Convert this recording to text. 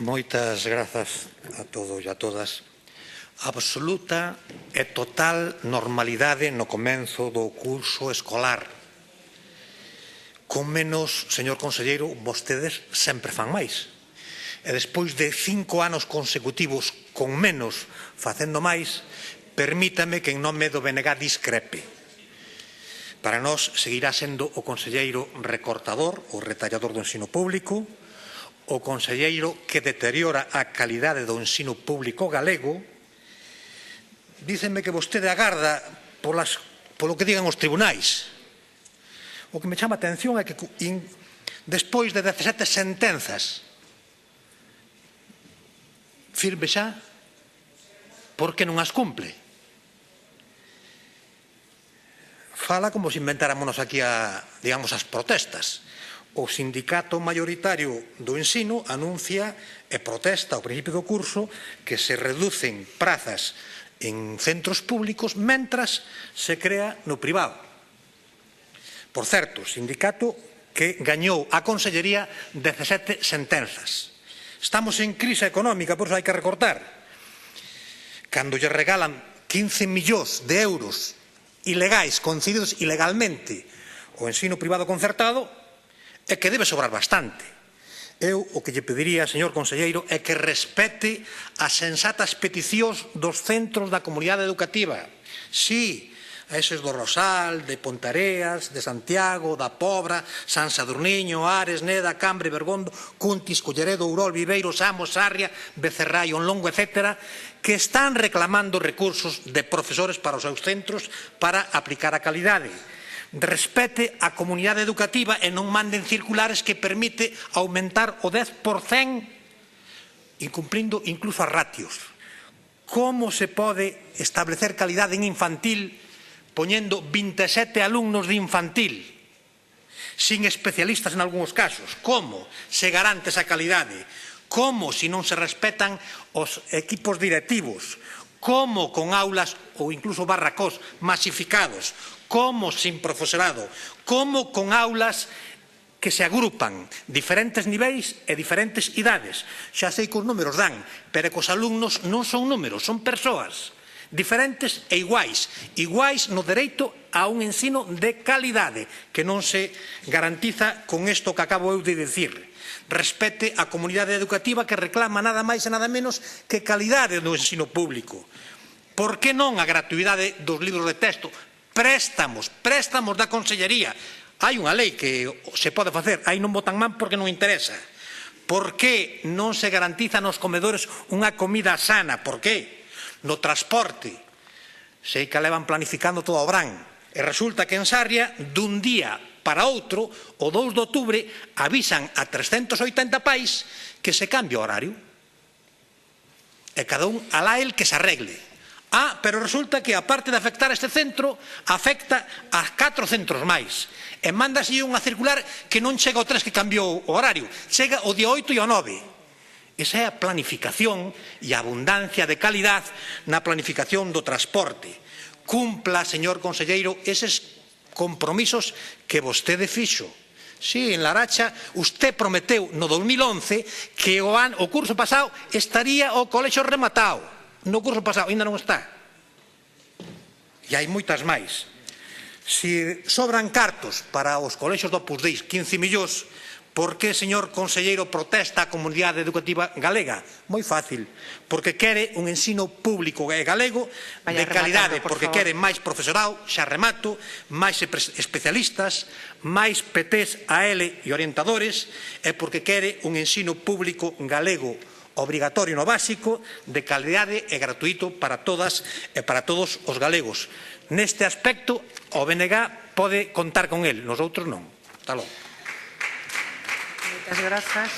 Moitas grazas a todos e a todas. Absoluta e total normalidade no comenzo do curso escolar. Con menos, señor conselleiro, vostedes sempre fan máis. E despois de 5 anos consecutivos con menos facendo máis, permítame que en nome do BNG discrepe. Para nós seguirá sendo o conselleiro recortador, o retallador do ensino público, o conselleiro que deteriora a calidade do ensino público galego. Dícenme que vostede agarda polo que digan os tribunais. O que me chama a atención é que despois de 17 sentenzas firme xa, por que non as cumple? Fala como se inventáramos aquí as protestas. O sindicato maioritario do ensino anuncia e protesta ao principio do curso que se reducen prazas en centros públicos mentras se crea no privado. Por certo, sindicato que gañou a consellería 17 sentenzas. Estamos en crise económica, por iso hai que recortar. Cando lle regalan 15 millóns de euros ilegais, concedidos ilegalmente ao ensino privado concertado, é que debe sobrar bastante. Eu o que lle pediría, señor conselleiro, é que respete as sensatas peticións dos centros da comunidade educativa. Sí, a eses do Rosal, de Pontareas, de Santiago, da Pobra, San Sadurniño, Ares, Neda, Cambre, Bergondo, Cuntis, Colleredo, Ourol, Viveiro, Samos, Sarria, Becerrai, Onlongo, etc., que están reclamando recursos de profesores para os seus centros para aplicar a calidade. Respete a comunidade educativa e non manden circulares que permite aumentar o 10% incumplindo incluso as ratios. Como se pode establecer calidade en infantil poñendo 27 alumnos de infantil sin especialistas en algúns casos? Como se garante esa calidade? Como se non se respetan os equipos directivos? Como con aulas ou incluso barracós masificados? Como sin profesorado? Como con aulas que se agrupan diferentes niveis e diferentes idades? Xa sei que os números dan, pero que os alumnos non son números, son persoas diferentes e iguais no dereito a un ensino de calidade que non se garantiza con isto que acabo eu de dicir. Respete a comunidade educativa que reclama nada máis e nada menos que calidade do ensino público. Por que non a gratuidade dos libros de texto? Préstamos da consellería. Hai unha lei que se pode facer, aí non botan man porque non interesa. Por que non se garantiza nos comedores unha comida sana? Por que? No transporte, sei que levan planificando todo o verán, e resulta que en Sarria, dun día para outro, o 2 de outubro, avisan a 380 pais que se cambia o horario. E cada un alá el que se arregle. Pero resulta que, aparte de afectar este centro, afecta a 4 centros máis. E mándase unha circular que non chega ao 3 que cambiou o horario, chega o día 8 e o 9. Esa é a planificación e a abundancia de calidad na planificación do transporte. Cumpla, señor conselleiro, eses compromisos que vostede fixo. Sí, en Laracha, usted prometeu no 2011 que o curso pasado estaría o colexo rematado. No curso pasado, ainda non está. E hai moitas máis. Se sobran cartos para os colexos do Opus Dei, 15 millóns, por que, señor conselleiro, protesta a comunidade educativa galega? Moi fácil, porque quere un ensino público e galego de calidade, porque quere máis profesorado, xa remato, máis especialistas, máis PTs a L e orientadores, e porque quere un ensino público galego obrigatorio no básico, de calidade e gratuito para todas e para todos os galegos. Neste aspecto, o BNG pode contar con el, nosotros non. Hasta logo. Moitas grazas.